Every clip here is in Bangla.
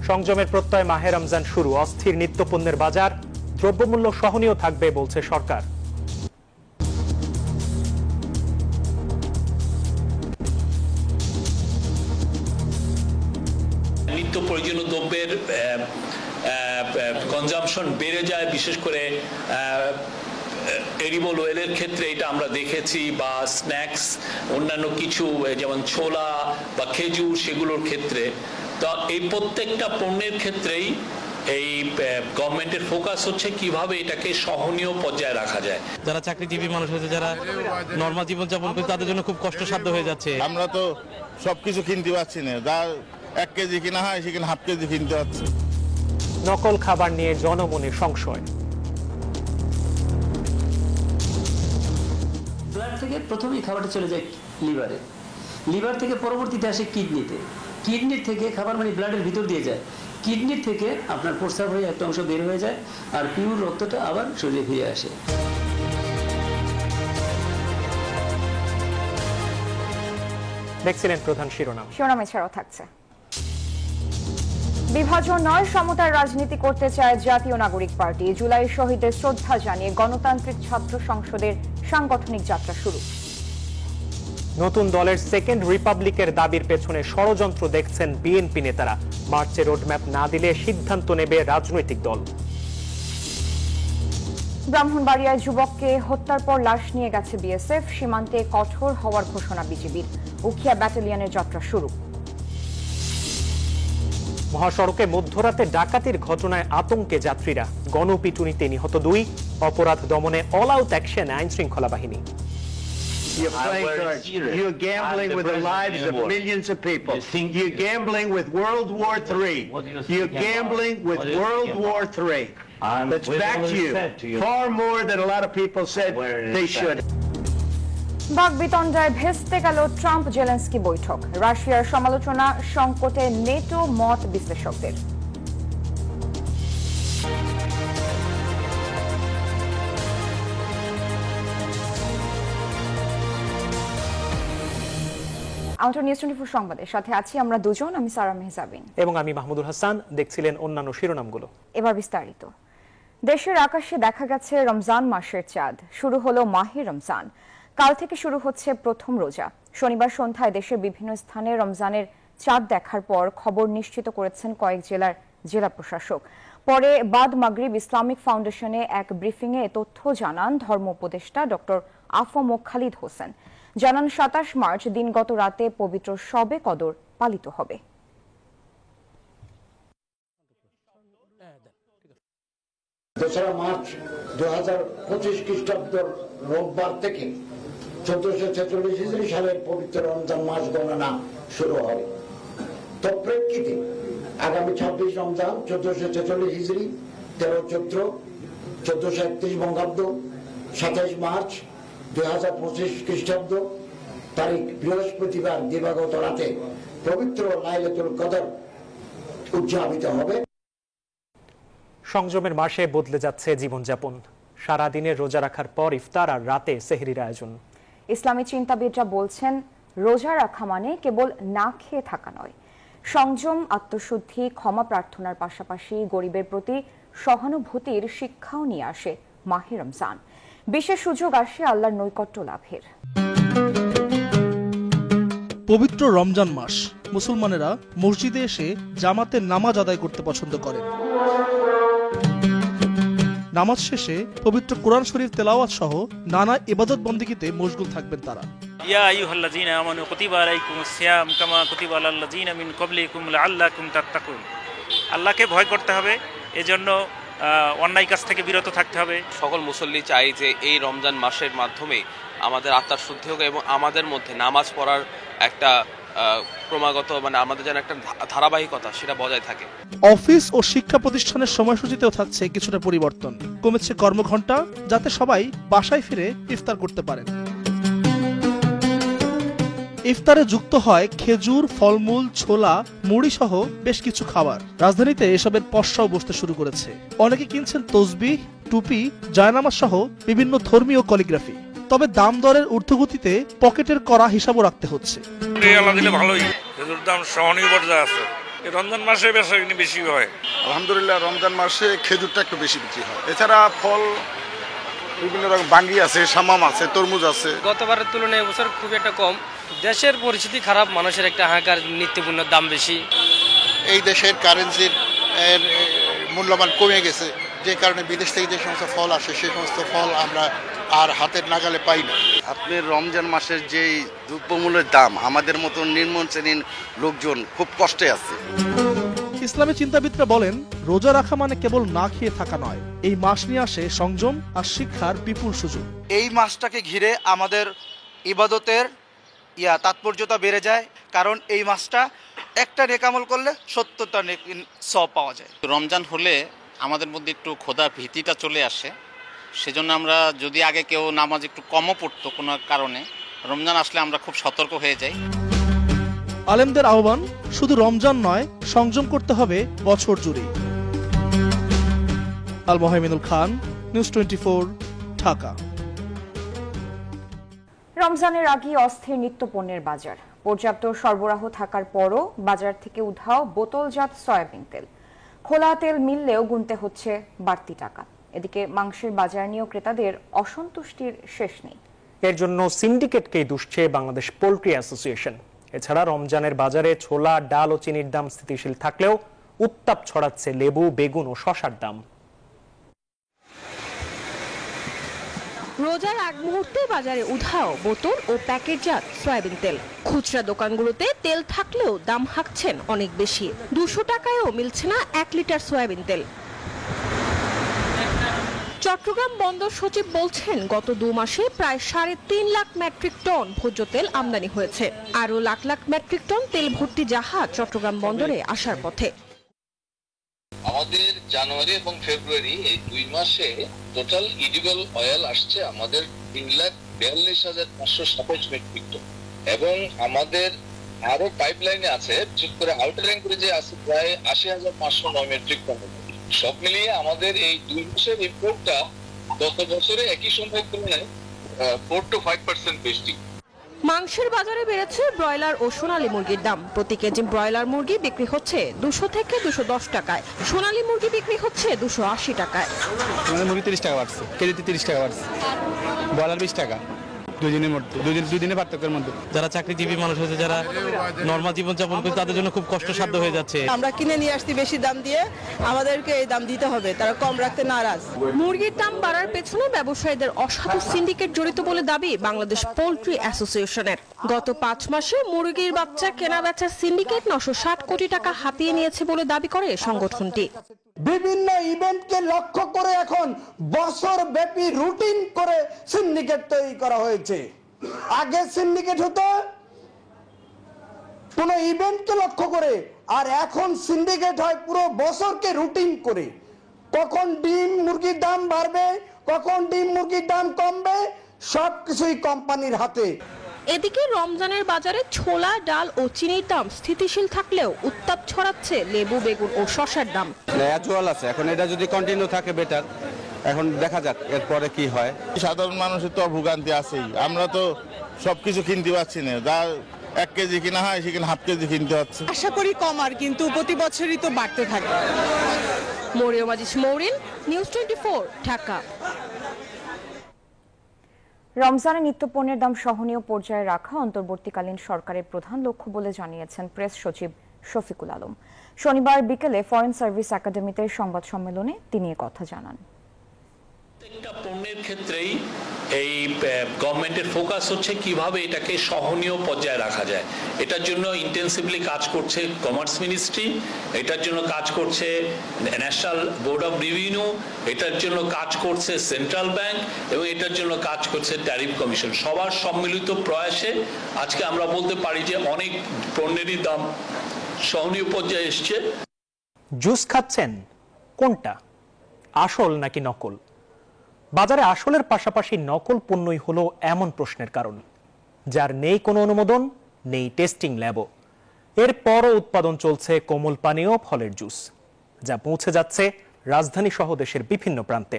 সংযমের প্রত্যয় মাহে রমজান শুরু, অস্থির নিত্যপণ্যের বাজার, দ্রব্যমূল্য সহনীয় থাকবে বলছে সরকার। নিত্য প্রয়োজনীয় দ্রব্যের কনজাম্পশন বেড়ে যায়, বিশেষ করে এডিবল অয়েলের ক্ষেত্রে এটা আমরা দেখেছি, বা স্ন্যাক্স অন্যান্য কিছু যেমন ছোলা বা খেজুর সেগুলোর ক্ষেত্রে। তো এই প্রত্যেকটা পণ্যের ক্ষেত্রেই এই গভর্নমেন্টের ফোকাস হচ্ছে কিভাবে এটাকে সহনীয় পর্যায়ে রাখা যায়। যারা চাকরিজীবী মানুষ হয়েছে, যারা নরমাল জীবনযাপন করে, তাদের জন্য খুব কষ্টসাধ্য হয়ে যাচ্ছে। আমরা তো সবকিছু কিনতে পারছি না, যা 1 কেজি কিনা হয় সেখানে হাফ কেজি কিনতে হচ্ছে। নকল খাবার নিয়ে জনমনে সংশয়। ব্লাড থেকে প্রথমেই খাবারটা চলে যায় লিভারে, লিভার থেকে পরবর্তীতে আসে কিডনিতে, কিডনির থেকে খাবার মানে ব্লাডের ভিতর দিয়ে যায়, কিডনির থেকে আপনার প্রস্রাব হয়ে একটা অংশ বের হয়ে যায়, আর পিওর রক্তটা আবার শরীরে ফিরে আসে। দেখছিলেন প্রধান শিরোনাম। শিরোনাম এছাড়াও থাকছে: বিভাজন নয়, সমতার রাজনীতি করতে চায় জাতীয় নাগরিক পার্টি। জুলাই শহীদের শ্রদ্ধা জানিয়ে গণতান্ত্রিক ছাত্র সংসদের সাংগঠনিক যাত্রা শুরু। নতুন দলের সেকেন্ড রিপাবলিকের দাবির পেছনে ষড়যন্ত্র দেখছেন বিএনপি নেতারা। মার্চে রোডম্যাপ না দিলে সিদ্ধান্ত নেবে রাজনৈতিক দল। ব্রাহ্মণবাড়িয়ায় যুবককে হত্যার পর লাশ নিয়ে গেছে বিএসএফ। সীমান্তে কঠোর হওয়ার ঘোষণা বিজিবির। উখিয়া ব্যাটালিয়নের যাত্রা শুরু। মহাসড়কে মধ্যরাতে ডাকাতির ঘটনায় আতঙ্কে যাত্রীরা। গণপিটুনিতে নিহত 2। অপরাধ দমনে অল আউট অ্যাকশন আইন শৃঙ্খলা বাহিনী। You're gambling with the lives of millions of people. You're gambling with World War III. You're gambling with World War III. That's back to you. Far more than a lot of people said they should. বাকবিতণ্ডায় ভেস্তে গেল ট্রাম্প জেলেনস্কি বৈঠক। রাশিয়ার সমালোচনা, সংকটে নেটো মত বিশ্লেষকদের। আমাদের নিউজ 24 সংবাদের সাথে আছি আমরা দুজন, আমি সারা মেহজাবিন এবং আমি মাহমুদুল হাসান। দেখছিলেন অন্যান্য শিরোনামগুলো। এবার বিস্তারিত। দেশের আকাশে দেখা গেছে রমজান মাসের চাঁদ। শুরু হলো মাহে রমজান। কাল থেকে শুরু হচ্ছে প্রথম রোজা। শনিবার সন্ধ্যায় দেশের বিভিন্ন স্থানে রমজানের চাঁদ দেখার পর খবর নিশ্চিত করেছেন কয়েক জেলার জেলা প্রশাসক। পরে বাদ মাগরিব ইসলামিক ফাউন্ডেশনে এক ব্রিফিংয়ে এ তথ্য জানান ধর্ম উপদেষ্টা ডক্টর আফম খালিদ হোসেন। জানান 27 মার্চ দিনগত রাতে পবিত্র শবে কদর পালিত হবে। দোসরা মার্চ 2025 খ্রিস্টাব্দ রোববার থেকে 1446 হিজরি সালের পবিত্র রমজান মাস গণনা শুরু হবে। তৎপ্রেক্ষিতে আগামী 26 রমজান 1446 হিজরি 13 চৈত্র 1431 বঙ্গাব্দ 27 মার্চ 2025 খ্রিস্টাব্দ তারিখ বৃহস্পতিবার দিবাগত রাতে পবিত্র লাইলাতুল কদর উদযাপিত হবে। সংযমের মাসে বদলে যাচ্ছে জীবনযাপন। সারাদিনের রোজা রাখার পর ইফতার আর রাতে সেহরির আয়োজন। ইসলামী চিন্তাবিদরা বলছেন, রোজা রাখা মানে কেবল না খেয়ে থাকা নয়। সংযম, আত্মশুদ্ধি, ক্ষমা প্রার্থনার পাশাপাশি গরিবের প্রতি সহানুভূতির শিক্ষাও নিয়ে আসে মাহে রমজান। বিশেষ সুযোগ আসে আল্লাহর নৈকট্য লাভের। পবিত্র রমজান মাস, মুসলমানেরা মসজিদে এসে জামাতে নামাজ আদায় করতে পছন্দ করেন। নামাজ শেষে পবিত্র কোরআন শরীফ তেলাওয়াত সহ নানা ইবাদত বন্দেগীতে মশগুল থাকবেন তারা। ইয়া আইয়ুহাল্লাযীনা আমানু কুতিবা আলাইকুমুস সিয়াম কামা কুতিবা আলাল লাযীনা মিন ক্বাবলিকুম লাআল্লাকুম তাত্তাকুন। আল্লাহকে ভয় করতে হবে, এজন্য অন্যায় কাজ থেকে বিরত থাকতে হবে। সকল মুসল্লি চাই যে এই রমজান মাসের মাধ্যমে আমাদের আত্মার শুদ্ধি হোক এবং আমাদের মধ্যে নামাজ পড়ার একটা ক্রমাগত আমাদের যেন একটা ধারাবাহিকতা সেটা বজায় থাকে। অফিস ও শিক্ষা প্রতিষ্ঠানের সময়সূচিতেও থাকছে কিছুটা পরিবর্তন। কমেছে কর্মঘণ্টা, যাতে সবাই বাসায় ফিরে ইফতার করতে পারেন। ইফতারে যুক্ত হয় খেজুর, ফলমূল, ছোলা, মুড়ি সহ বেশ কিছু খাবার। রাজধানীতে এসবের পসরাও বসতে শুরু করেছে। অনেকে কিনছেন তসবিহ, টুপি, জায়নামাজ সহ বিভিন্ন ধর্মীয় কলিগ্রাফি। তবে দাম দরের ঊর্ধ্বগতিতে পকেটের করা হিসাবও রাখতে হচ্ছে। ভালোই, খেজুর দাম সহনীয় পর্যায়ে আছে, রমজান মাসে বেচাকেনা বেশি হয়। আলহামদুলিল্লাহ রমজান মাসে খেজুরটা একটু বেশি বিক্রি হয়। এছাড়া ফল বিভিন্ন রকম বাঙ্গি আছে, শামাম আছে, তরমুজ আছে। গতবারের তুলনায় এবছর খুব একটা কম। দেশের পরিস্থিতি খারাপ, মানুষের একটা হাহাকার, নিত্যপণ্য দাম বেশি। এই দেশের কারেন্সির মূল্যমান কমে গেছে, যে কারণে বিদেশ থেকে যে সমস্ত ফল আসে সেই সমস্ত ফল আমরা আর হাতের নাগালে পাই না। আপনি রমজান মাসের যেই দ্রব্যমূল্যের দাম, আমাদের মতো নিম্ন শ্রেণীর লোকজন খুব কষ্টে আছে। ইসলামী চিন্তাবিদরা বলেন, রোজা রাখা মানে কেবল না খেয়ে থাকা নয়, এই মাস নিয়ে আসে সংযম আর শিক্ষার বিপুল সুযোগ। এই মাসটাকে ঘিরে আমাদের ইবাদতের তাৎপর্যতা বেড়ে যায়, কারণ এই মাসটা একটা নেকামল করলে 70টা সওয়াব পাওয়া যায়। রমজান হলে আমাদের মধ্যে একটু খোদার ভীতিটা চলে আসে, সেজন্য আমরা যদি আগে কেউ নামাজ একটু কমও পড়তো কোনো কারণে, রমজান আসলে আমরা খুব সতর্ক হয়ে যাই। আলেমদের আহ্বান, শুধু রমজান নয়, সংযম করতে হবে বছর জুড়ে। আল মোহাইমিনুল খান, নিউজ 24, ঢাকা। রমজানের আগে অস্থির নিত্যপণ্যের বাজার। পর্যাপ্ত সরবরাহ থাকার পরও বাজার থেকে উধাও বোতলজাত সয়াবিন তেল। খোলা তেল মিললেও গুনতে হচ্ছে বাড়তি টাকা। এদিকে মাংসের বাজার নিয়েও ক্রেতাদের অসন্তুষ্টির শেষ নেই। এর জন্য সিন্ডিকেটকেই দুষছে বাংলাদেশ পোল্ট্রি অ্যাসোসিয়েশন। এছাড়া রমজানের বাজারে ছোলা, ডাল ও চিনির দাম স্থিতিশীল থাকলেও উত্তাপ ছড়াচ্ছে লেবু, বেগুন ও শসার দাম। রোজার আগ মুহূর্তে বাজারে উধাও বোতল ও প্যাকেটজাত সয়াবিন তেল। খুচরা দোকানগুলোতে তেল থাকলেও দাম হাঁকছেন অনেক বেশি। 200 টাকায়ও মিলছে না 1 লিটার সয়াবিন তেল। চট্টগ্রাম বন্দর সচিব বলছেন, গত 2 মাসে প্রায় 3.5 লাখ মেট্রিক টন ভোজ্য তেল আমদানি হয়েছে। আরও লাখ লাখ মেট্রিক টন তেল ভর্তি জাহাজ চট্টগ্রাম বন্দরে আসার পথে। আমাদের জানুয়ারি এবং ফেব্রুয়ারি এই 2 মাসে টোটাল ইডিবল অয়েল আসছে আমাদের 3,42,527 মেট্রিক টন, এবং আমাদের আরো পাইপলাইনে আছে, বিশেষ করে আউটার রিং করে যে আছে প্রায় 80,509 মেট্রিক টন। সব মিলিয়ে আমাদের এই 2 মাসের ইম্পোর্টটা গত বছরে একই সময়ের তুলনায় 4 to 5% বেশি। মাংসের বাজারে বেড়েছে ব্রয়লার ও সোনালী মুরগির দাম। প্রতি কেজি ব্রয়লার মুরগি বিক্রি হচ্ছে 200 থেকে 210 টাকায়, সোনালী মুরগি বিক্রি হচ্ছে 280 টাকায়। সোনালী মুরগি 30 টাকা বাড়ছে, কেজিতে 30 টাকা বাড়ছে, ব্রয়লার 20 টাকা। দুই দিনের পার্থক্যের মধ্যে যারা চাকরিজীবী মানুষ আছে, যারা নরমাল জীবনযাপন করে, তাদের জন্য খুব কষ্টসাধ্য হয়ে যাচ্ছে। আমরা কিনে নিয়ে আসছি বেশি দাম দিয়ে, আমাদেরকে এই দাম দিতে হবে, তারা কম রাখতে নারাজ। মুরগির দাম বাড়ার পেছনে ব্যবসায়ীদের অসাধু সিন্ডিকেট জড়িত বলে দাবি বাংলাদেশ পোল্ট্রি অ্যাসোসিয়েশনের। গত 5 মাসে মুরগির বাচ্চা কেনা বেচার সিন্ডিকেট 960 কোটি টাকা হাতিয়ে নিয়েছে বলে দাবি করে সংগঠনটি। বিভিন্ন ইভেন্টকে লক্ষ্য করে এখন বছর ব্যাপী রুটিন করে সিন্ডিকেট তৈরি করা হয়েছে। আগে সিন্ডিকেট হতো কোন ইভেন্টকে লক্ষ্য করে, আর এখন সিন্ডিকেট হয় পুরো বছরকে রুটিন করে। কখন ডিম মুরগির দাম বাড়বে, কখন ডিম মুরগির দাম কমবে, সবকিছুই কোম্পানির হাতে। এদিকে রমজানের বাজারে ছোলা, ডাল ও চিনির দাম স্থিতিশীল থাকলেও উত্তাপ ছড়াচ্ছে লেবু, বেগুন ও শসার দাম। ন্যাচুরাল আছে, এখন এটা যদি কন্টিনিউ থাকে বেটার, এখন দেখা যাক এরপরে কি হয়। সাধারণ মানুষের তো ভোগান্তি আছেই, আমরা তো সবকিছু কিনতে পারছি না, যা 1 কেজি কিনা হয় সেখানে হাফ কেজি কিনতে হচ্ছে। আশা করি কমার, কিন্তু প্রতি বছরই তো বাড়তে থাকে। মরিয়ম আজিজ মৌরিন, নিউজ 24, ঢাকা। রমজানে নিত্যপণ্যের দাম সহনীয় পর্যায়ে রাখা অন্তর্বর্তীকালীন সরকারের প্রধান লক্ষ্য বলে জানিয়েছেন প্রেস সচিব শফিকুল আলম। শনিবার বিকেলে ফরেন সার্ভিস একাডেমিতে সংবাদ সম্মেলনে তিনি কথা জানান। প্রত্যেকটা পণ্যের ক্ষেত্রেই এই গভর্নমেন্টের ফোকাস হচ্ছে কিভাবে এটাকে সহনীয় পর্যায়ে রাখা যায়। এটার জন্য ইন্টেন্সিভলি কাজ করছে কমার্স মিনিস্ট্রি, এটার জন্য কাজ করছে ন্যাশনাল বোর্ড অফ রেভিনিউ, এটার জন্য কাজ করছে সেন্ট্রাল ব্যাংক, এবং এটার জন্য কাজ করছে ট্যারিফ কমিশন। সবার সম্মিলিত প্রয়াসে আজকে আমরা বলতে পারি যে অনেক পণ্যেরই দাম সহনীয় পর্যায়ে এসছে। জুস খাচ্ছেন কোনটা, আসল নাকি নকল? বাজারে আসলের পাশাপাশি নকল পণ্যই হলো এমন প্রশ্নের কারণ, যার নেই কোনো অনুমোদন, নেই টেস্টিং ল্যাবও। এরপরও উৎপাদন চলছে কোমল পানীয় ফলের জুস, যা পৌঁছে যাচ্ছে রাজধানী সহ দেশের বিভিন্ন প্রান্তে।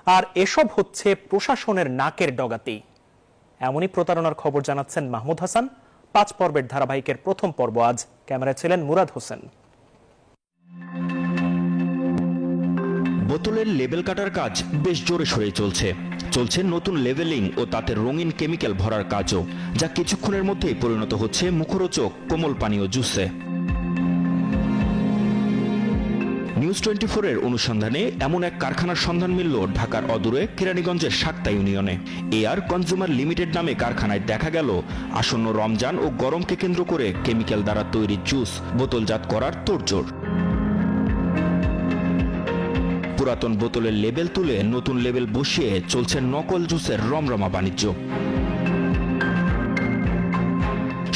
আর এসব হচ্ছে প্রশাসনের নাকের ডগাতেই। এমনই প্রতারণার খবর জানাচ্ছেন মাহমুদ হাসান। 5 পর্বের ধারাবাহিকের প্রথম পর্ব আজ। ক্যামেরায় ছিলেন মুরাদ হোসেন। বোতলের লেবেল কাটার কাজ বেশ জোরে সোরে চলছে নতুন লেভেলিং ও তাতে রঙিন কেমিক্যাল ভরার কাজও, যা কিছুক্ষণের মধ্যেই পরিণত হচ্ছে মুখরোচক কোমল পানীয় জুসে। নিউজ 24 এর অনুসন্ধানে এমন এক কারখানার সন্ধান মিলল ঢাকার অদূরে কেরানীগঞ্জের সাক্তা ইউনিয়নে। এআর কনজিউমার লিমিটেড নামে কারখানায় দেখা গেল আসন্ন রমজান ও গরমকে কেন্দ্র করে কেমিক্যাল দ্বারা তৈরি জুস বোতলজাত করার তোড়জোড়। পুরাতন বোতলের লেবেল তুলে নতুন লেবেল বসিয়ে চলছে নকল জুসের রমরমা বাণিজ্য।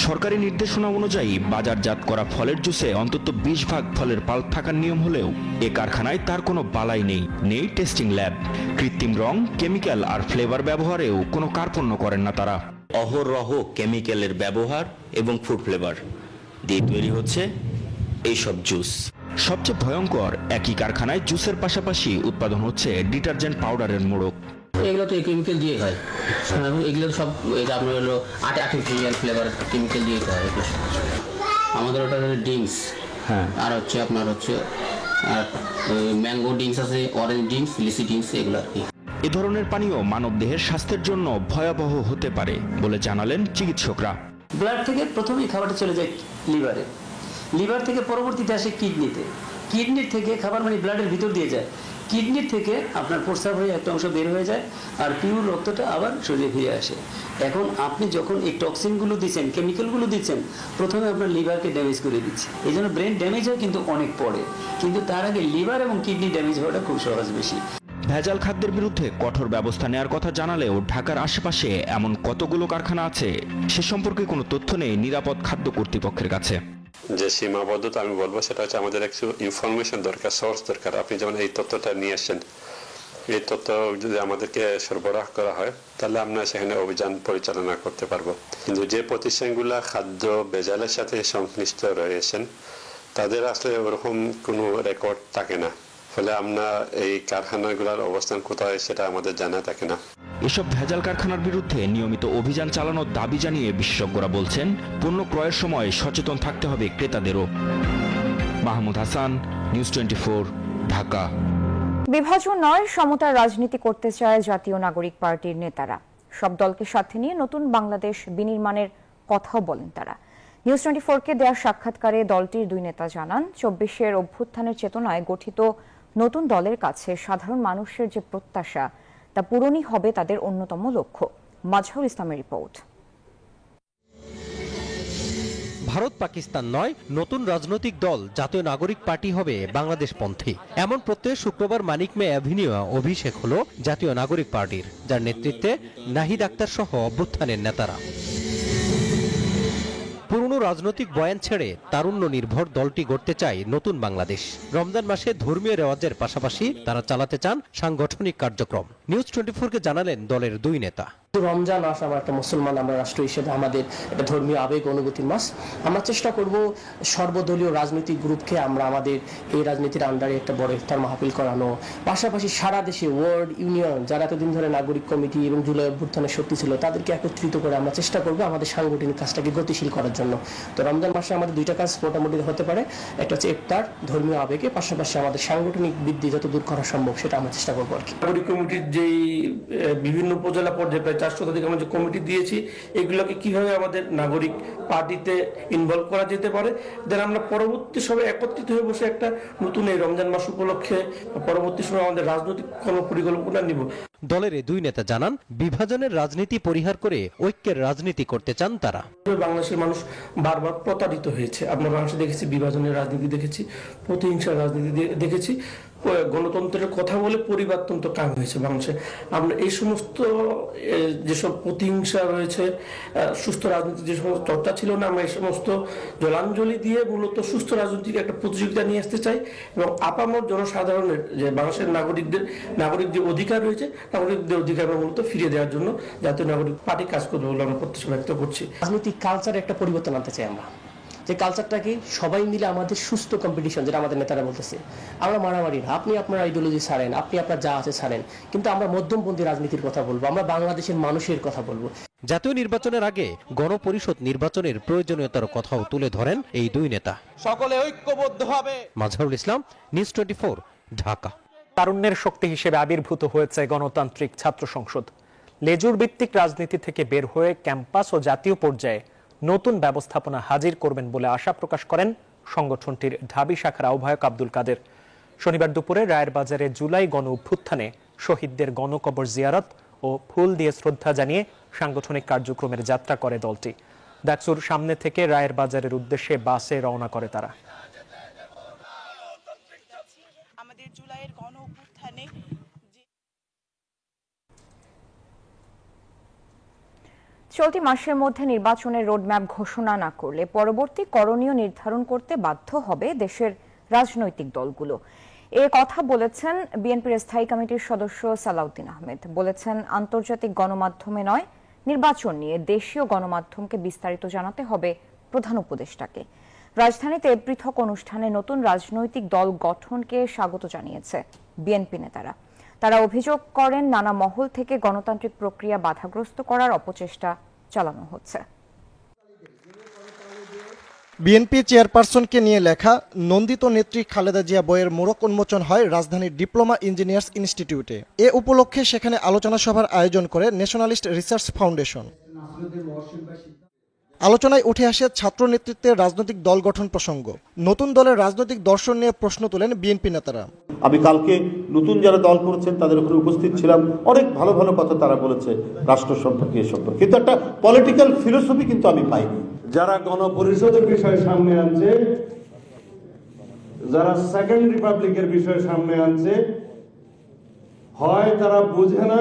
সরকারি নির্দেশনা অনুযায়ী বাজারজাত করা ফলের জুসে অন্তত 20% ফলের পাল্প থাকার নিয়ম হলেও এ কারখানায় তার কোনো বালাই নেই টেস্টিং ল্যাব। কৃত্রিম রং, কেমিক্যাল আর ফ্লেভার ব্যবহারেও কোনো কার্পণ্য করেন না তারা। অহরহ কেমিক্যালের ব্যবহার এবং ফুড ফ্লেভার দিয়ে তৈরি হচ্ছে এইসব জুস। সবচেয়ে ভয়ঙ্কর, একই কারখানায় জুসের পাশাপাশি উৎপাদন হচ্ছে ডিটারজেন্ট পাউডারের মোড়ক। এগুলো তো কেমিক্যাল দিয়ে হয়, এগুলো সব আপনার হলো আর্টিফিশিয়াল ফ্লেভার কেমিক্যাল দিয়ে হয়। আমাদের ওটা ড্রিঙ্কস, হ্যাঁ, আর হচ্ছে আপনার হচ্ছে ম্যাঙ্গো ড্রিঙ্কস আছে, অরেঞ্জ ড্রিঙ্কস, লিচি ড্রিঙ্কস, এগুলো আর কি। এ ধরনের পানীয় মানবদেহের স্বাস্থ্যের জন্য ভয়াবহ হতে পারে বলে জানালেন চিকিৎসকরা। ব্লাড থেকে প্রথমেই খাবারটা চলে যায় লিভারে, লিভার থেকে পরবর্তীতে আসে কিডনিতে, কিডনির থেকে খাবার মানে ব্লাডের ভিতর দিয়ে যায়, কিডনির থেকে আপনার প্রস্রাব হয়ে একটা অংশ বের হয়ে যায়, আর পিওর রক্তটা আবার শরীরে ফিরে আসে। এখন আপনি যখন এই টক্সিনগুলো দিচ্ছেন, কেমিক্যালগুলো দিচ্ছেন, প্রথমে আপনার লিভারকে ড্যামেজ করে দিচ্ছে। এই জন্য ব্রেন ড্যামেজ হয় কিন্তু অনেক পরে, কিন্তু তার আগে লিভার এবং কিডনি ড্যামেজ হওয়াটা খুব সহজ বেশি। ভেজাল খাদ্যের বিরুদ্ধে কঠোর ব্যবস্থা নেওয়ার কথা জানালেও ঢাকার আশেপাশে এমন কতগুলো কারখানা আছে সে সম্পর্কে কোনো তথ্য নেই নিরাপদ খাদ্য কর্তৃপক্ষের কাছে। যে সীমাবদ্ধতা আমি বলবো সেটা হচ্ছে আমাদের একটু ইনফরমেশন দরকার, সোর্স দরকার। আপনি যেমন এই তথ্যটা নিয়ে আসছেন, এই তথ্য যদি আমাদেরকে সরবরাহ করা হয় তাহলে আমরা সেখানে অভিযান পরিচালনা করতে পারবো। কিন্তু যে প্রতিষ্ঠানগুলো খাদ্য ভেজালের সাথে সংশ্লিষ্ট রয়েছেন তাদের আসলে ওরকম কোনো রেকর্ড থাকে না, ফলে আমরা এই কারখানাগুলোর অবস্থান কোথায় সেটা আমাদের জানা থাকে না। এসব ভেজাল কারখানার বিরুদ্ধে নিয়মিত অভিযান চালানোর দাবি জানিয়ে বিশেষজ্ঞরা বলছেন পণ্য ক্রয়ের সময় সচেতন থাকতে হবে ক্রেতাদেরও। মাহমুদ হাসান, নিউজ 24, ঢাকা। বিভাজন নয়, সমতার রাজনীতি করতে চায় জাতীয় নাগরিক পার্টির নেতারা। সব দলকে সাথে নিয়ে নতুন বাংলাদেশ বিনির্মাণের কথাও বলেন তারা। নিউজ 24-কে দেওয়া সাক্ষাৎকারে দলটির দুই নেতা জানান, 24-এর অভ্যুত্থানের চেতনায় গঠিত নতুন দলের কাছে সাধারণ মানুষের যে প্রত্যাশা তা পূরণই হবে তাদের অন্যতম লক্ষ্য। মাজহারুল ইসলামের রিপোর্ট। ভারত পাকিস্তান নয়, নতুন রাজনৈতিক দল জাতীয় নাগরিক পার্টি হবে বাংলাদেশপন্থী, এমন প্রত্যয় শুক্রবার মানিক মে অ্যাভিনিউ অভিষেক হলো জাতীয় নাগরিক পার্টির, যার নেতৃত্বে নাহিদ আক্তার সহ অভ্যুত্থানের নেতারা। পুরনো রাজনৈতিক বয়ান ছেড়ে তারুণ্য নির্ভর দলটি গড়তে চায় নতুন বাংলাদেশ। রমজান মাসে ধর্মীয় রেওয়াজের পাশাপাশি তারা চালাতে চান সাংগঠনিক কার্যক্রম। নিউজ 24-কে জানালেন দলের দুই নেতা। রমজান মাস আমরা একটা মুসলমান, আমরা রাষ্ট্র হিসেবে আমাদের একটা ধর্মীয় আবেগ অনুভূতির মাস। আমরা চেষ্টা করব সর্বদলীয় রাজনৈতিক গ্রুপকে আমরা আমাদের এই রাজনীতির আন্ডারে একটা বড় ইফতার মাহফিল করানো, পাশাপাশি সারা দেশে ওয়ার্ড ইউনিয়ন যারা এতদিন ধরে নাগরিক কমিটি এবং জুলাই অভ্যুত্থানের শক্তি ছিল তাদেরকে একত্রিত করে আমরা চেষ্টা করব আমাদের সাংগঠনিক কাজটাকে গতিশীল করার জন্য। তো রমজান মাসে আমাদের দুইটা কাজ মোটামুটি হতে পারে, একটা হচ্ছে ইফতার ধর্মীয় আবেগে, পাশাপাশি আমাদের সাংগঠনিক বৃদ্ধি যত দূর করা সম্ভব সেটা আমরা চেষ্টা করবো আর কি। নাগরিক কমিটির যেই বিভিন্ন উপজেলা পর্যায়ে প্রায় 400 শতাধিক আমরা যে কমিটি দিয়েছি, এগুলোকে কিভাবে আমাদের নাগরিক পার্টিতে ইনভলভ করা যেতে পারে, দেন আমরা পরবর্তী সময় একত্রিত হয়ে বসে একটা নতুন এই রমজান মাস উপলক্ষে পরবর্তী সময় আমাদের রাজনৈতিক কর্মপরিকল্পনা নিব। দলের এই দুই নেতা জানান, বিভাজনের রাজনীতি পরিহার করে ঐক্যের রাজনীতি করতে চান তারা। বাংলাদেশের মানুষ বারবার প্রতারিত হয়েছে। আমরা বাংলাদেশে দেখেছি বিভাজনের রাজনীতি দেখেছি, প্রতিহিংসার রাজনীতি দেখেছি, গণতন্ত্রের কথা বলে পরিবারতন্ত্র কায়েম হয়েছে বাংলাদেশে। আমরা এই সমস্ত যেসব প্রতিহিংসা রয়েছে, সুস্থ রাজনীতি যে সমস্ত চর্চা ছিল না, আমরা এই সমস্ত জলাঞ্জলি দিয়ে মূলত সুস্থ রাজনৈতিক একটা প্রতিযোগিতা নিয়ে আসতে চাই এবং আপামর জনসাধারণের যে বাংলাদেশের নাগরিক যে অধিকার রয়েছে, নাগরিকদের অধিকার মূলত ফিরিয়ে দেওয়ার জন্য জাতীয় নাগরিক পার্টি কাজ করবে বলে আমরা প্রত্যাশা ব্যক্ত করছি। রাজনৈতিক কালচারে একটা পরিবর্তন আনতে চাই আমরা, যে কালচারটাকে সবাই মিলে আমাদের সুস্থ কম্পিটিশন, যেটা আমাদের নেতারা বলতেছে, আমরা মারামারি না, আপনি আপনার আইডিওলজি ছাড়েন, আপনি আপনার যা আছে ছাড়েন, কিন্তু আমরা মধ্যমপন্থী রাজনীতির কথা বলবো, আমরা বাংলাদেশের মানুষের কথা বলবো। জাতীয় নির্বাচনের আগে গণপরিষদ নির্বাচনের প্রয়োজনীয়তার কথাও তুলে ধরেন এই দুই নেতা। সকলে ঐক্যবদ্ধ হবে। মাজহারুল ইসলাম, নিউজ 24, ঢাকা। তারুণ্যের শক্তি হিসেবে আবির্ভূত হয়েছে গণতান্ত্রিক ছাত্র সংসদ। লেজুর ভিত্তিক রাজনীতি থেকে বের হয়ে ক্যাম্পাস ও জাতীয় পর্যায়ে নতুন ব্যবস্থাপনা হাজির করবেন বলে আশা প্রকাশ করেন সংগঠনটির ঢাবি শাখার আহ্বায়ক আব্দুল কাদের। শনিবার দুপুরে রায়ের বাজারে জুলাই গণ অভ্যুত্থানে শহীদদের গণকবর জিয়ারত ও ফুল দিয়ে শ্রদ্ধা জানিয়ে সাংগঠনিক কার্যক্রমের যাত্রা করে দলটি। ডাকসুর সামনে থেকে রায়ের বাজারের উদ্দেশ্যে বাসে রওনা করে তারা। চলতি মাসের মধ্যে নির্বাচনের রোডম্যাপ ঘোষণা না করলে পরবর্তী করণীয় নির্ধারণ করতে বাধ্য হবে দেশের রাজনৈতিক দলগুলো। এ কথা বলেছেন বিএনপির স্থায়ী কমিটির সদস্য সালাউদ্দিন আহমেদ। বলেছেন, আন্তর্জাতিক গণমাধ্যমে নয়, নির্বাচন নিয়ে দেশীয় গণমাধ্যমকে বিস্তারিত জানাতে হবে প্রধান উপদেষ্টাকে। রাজধানীতে পৃথক অনুষ্ঠানে নতুন রাজনৈতিক দল গঠনকে স্বাগত জানিয়েছে বিএনপি নেতারা। তারা অভিযোগ করেন, নানা মহল থেকে গণতান্ত্রিক প্রক্রিয়া বাধাগ্রস্ত করার অপচেষ্টা চালানো হচ্ছে। বিএনপি চেয়ারপারসনকে নিয়ে লেখা নন্দিত নেত্রী খালেদা জিয়া বইয়ের মোড়ক উন্মোচন হয় রাজধানীর ডিপ্লোমা ইঞ্জিনিয়ার্স ইনস্টিটিউটে। এ উপলক্ষে সেখানে আলোচনা সভার আয়োজন করে ন্যাশনালিস্ট রিসার্চ ফাউন্ডেশন। আলোচনায় উঠে আসে ছাত্র নেতৃত্বের রাজনৈতিক দল গঠন প্রসঙ্গ। নতুন দলের রাজনৈতিক দর্শন নিয়ে প্রশ্ন তোলেন বিএনপি নেতারা। আমি কালকে নতুন যারা দল করেছেন তাদের উপরে উপস্থিত ছিলাম, অনেক ভালো ভালো কথা তারা বলেছে রাষ্ট্র সম্পর্কে, এ সম্পর্কে, কিন্তু একটা পলিটিক্যাল ফিলোসফি কিন্তু আমি পাইনি। যারা গণপরিষদের বিষয় সামনে আনছে, যারা সেকেন্ড রিপাবলিকের বিষয় সামনে আনছে, হয় তারা বুঝে না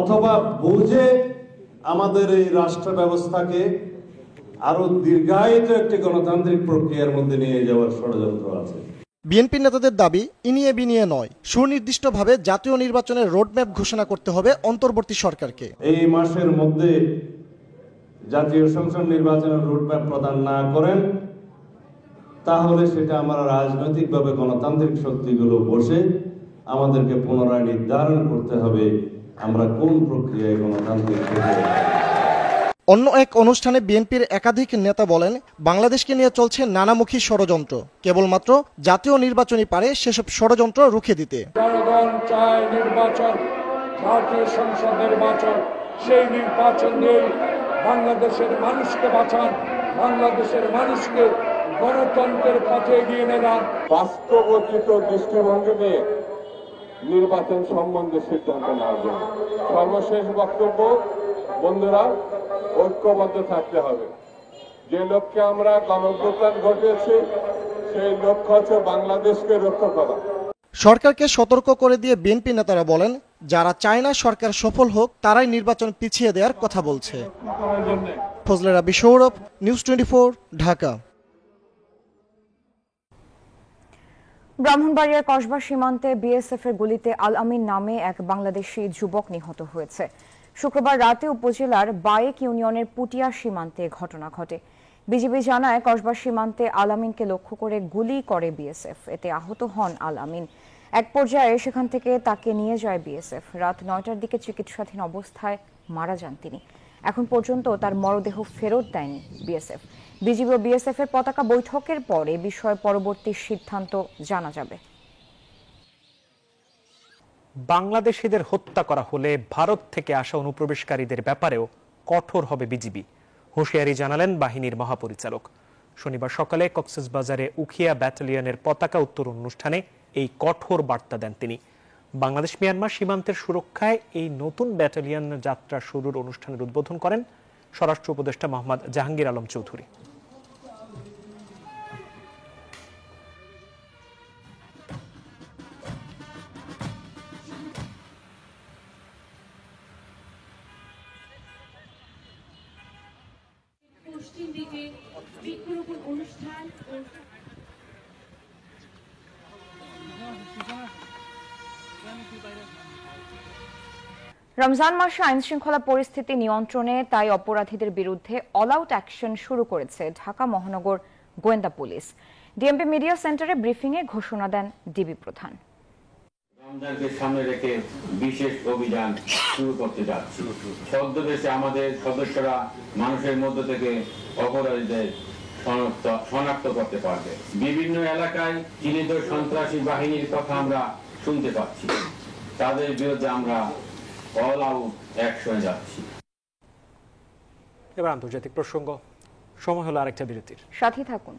অথবা বুঝে আমাদের এই রাষ্ট্র ব্যবস্থাকে আরো দীর্ঘায়িত একটি গণতান্ত্রিক প্রক্রিয়ার মধ্যে নিয়ে যাওয়ার ষড়যন্ত্র আছে। বিএনপি নেতাদের দাবি, ইনিয়ে বিনিয়ে নয়, সুনির্দিষ্টভাবে জাতীয় নির্বাচনের রোডম্যাপ ঘোষণা করতে হবে অন্তর্বর্তী সরকারকে। এই মাসের মধ্যে জাতীয় সংসদ নির্বাচনের রোডম্যাপ প্রদান না করেন তাহলে সেটা আমরা রাজনৈতিকভাবে গণতান্ত্রিক শক্তিগুলো বসে আমাদেরকে পুনরায় নির্ধারণ করতে হবে আমরা কোন প্রক্রিয়ায় গণতান্ত্রিক। অন্য এক অনুষ্ঠানে বিএনপির একাধিক নেতা বলেন, বাংলাদেশকে নিয়ে চলছে নানামুখী ষড়যন্ত্র, কেবলমাত্র জাতীয় নির্বাচনই পারে সেসব ষড়যন্ত্র রুখে দিতে। জনগণ চায় নির্বাচন, জাতীয় সংসদ নির্বাচন, সেই নির্বাচন দিয়ে বাংলাদেশের মানুষকে বাঁচান, বাংলাদেশের মানুষকে গণতন্ত্রের পথে এগিয়ে নেন। বাস্তবোচিত দৃষ্টিভঙ্গি নিয়ে নির্বাচন সম্বন্ধে সিদ্ধান্ত নেওয়ার জন্য সর্বশেষ বক্তব্য, বন্ধুরা, ঐক্যবদ্ধ থাকতে হবে। যে লক্ষ্যে আমরা গণঅভ্যুত্থান ঘটিয়েছি সেই লক্ষ্য হচ্ছে বাংলাদেশকে রক্ষা করা। সরকারকে সতর্ক করে দিয়ে বিএনপি নেতারা বলেন, যারা চায় না সরকার সফল হোক তারাই নির্বাচন পিছিয়ে দেওয়ার কথা বলছে। ফজলে রাব্বি সৌরভ, নিউজ 24, ঢাকা। ব্রাহ্মণবাড়িয়ার কসবা সীমান্তে বিএসএফ এর গুলিতে আল আমিন নামে এক বাংলাদেশি যুবক নিহত হয়েছে। শুক্রবার রাতে উপজেলার বায়েক ইউনিয়নের পুটিয়া সীমান্তে ঘটনা ঘটে। বিজিবি জানায়, কসবা সীমান্তে আল আমিনকে লক্ষ্য করে গুলি করে বিএসএফ। এতে আহত হন আল আমিন। এক পর্যায়ে সেখান থেকে তাকে নিয়ে যায় বিএসএফ। রাত 9টার দিকে চিকিৎসাধীন অবস্থায় মারা যান তিনি। এখন পর্যন্ত তার মরদেহ ফেরত দেয়নি বিএসএফ। বিজিবি ও বিএসএফ এর পতাকা বৈঠকের পরে বিষয়ে পরবর্তী সিদ্ধান্ত জানা যাবে। বাংলাদেশিদের হত্যা করা হলে ভারত থেকে আসা অনুপ্রবেশকারীদের ব্যাপারেও কঠোর হবে বিজিবি, হুঁশিয়ারি জানালেন বাহিনীর মহাপরিচালক। শনিবার সকালে কক্সবাজারে উখিয়া ব্যাটালিয়নের পতাকা উত্তোলন অনুষ্ঠানে এই কঠোর বার্তা দেন তিনি। বাংলাদেশ মিয়ানমার সীমান্তের সুরক্ষায় এই নতুন ব্যাটালিয়ন যাত্রা শুরুর অনুষ্ঠানের উদ্বোধন করেন স্বরাষ্ট্র উপদেষ্টা মোহাম্মদ জাহাঙ্গীর আলম চৌধুরী। রমজান মাসে আইন শৃঙ্খলা পরিস্থিতি নিয়ন্ত্রণে তাই অপরাধীদের বিরুদ্ধে অল আউট অ্যাকশন শুরু করেছে ঢাকা মহানগর গোয়েন্দা পুলিশ। ডিএমপি মিডিয়া সেন্টারে ব্রিফিংয়ে ঘোষণা দেন ডিবি প্রধান। রমজানকে সামনে রেখে বিশেষ অভিযান শুরু করতে যাচ্ছি। ছদ্মবেশে আমাদের সদস্যরা মানুষের মধ্য থেকে অপরাধীদের শনাক্ত করতে পারবে। বিভিন্ন এলাকায় চিহ্নিত সন্ত্রাসী বাহিনীর কথা আমরা শুনতে পাচ্ছি। তাদের বিরুদ্ধে আমরা অল আউট অ্যাকশনে যাচ্ছি। এবার আন্তর্জাতিক প্রসঙ্গ, সময় হলো আরেকটা বিরতির, সাথে থাকুন।